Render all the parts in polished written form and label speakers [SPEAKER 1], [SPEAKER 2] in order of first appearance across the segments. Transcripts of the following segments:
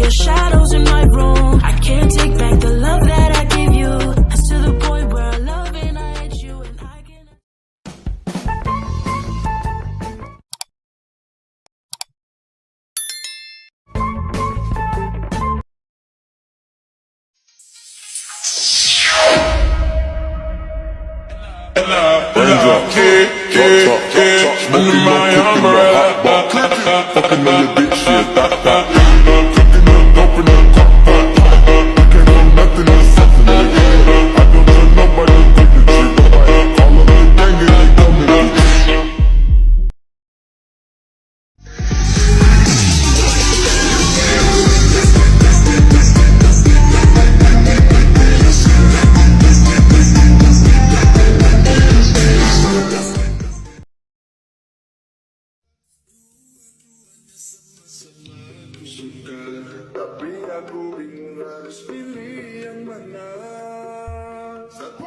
[SPEAKER 1] your shadows in my room. I can't take back the love that I gave you. It's to the point where I love and I hate you, and I can't.
[SPEAKER 2] Hands up, smoking on cooking the hot bar, fucking on your bitch, shit, cooking up, open up, I can't do nothing or something, I don't tell nobody to take the trip, call up the gang and they come and get you. Tapi aku bingung harus pilih yang mana. Satu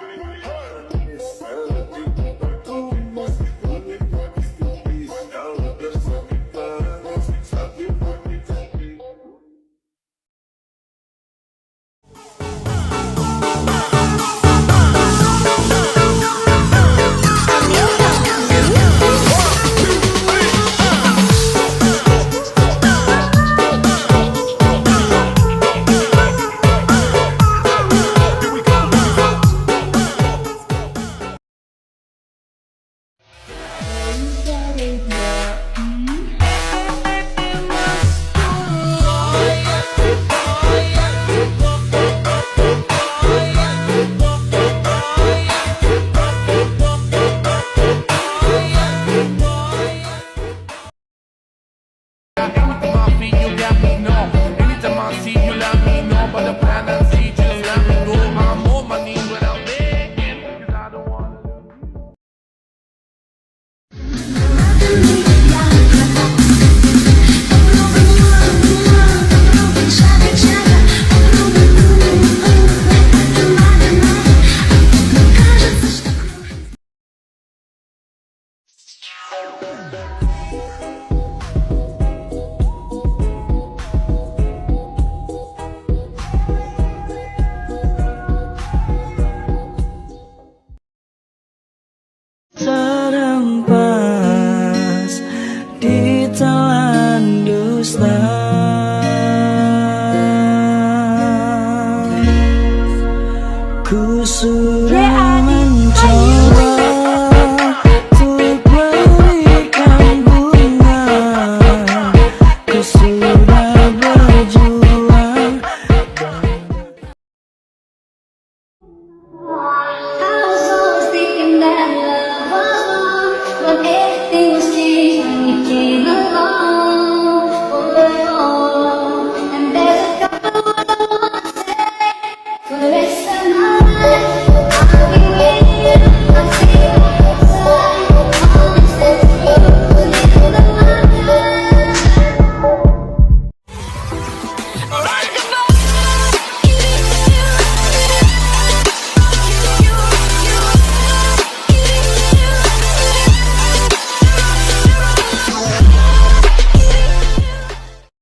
[SPEAKER 2] terhempas di telan dusta.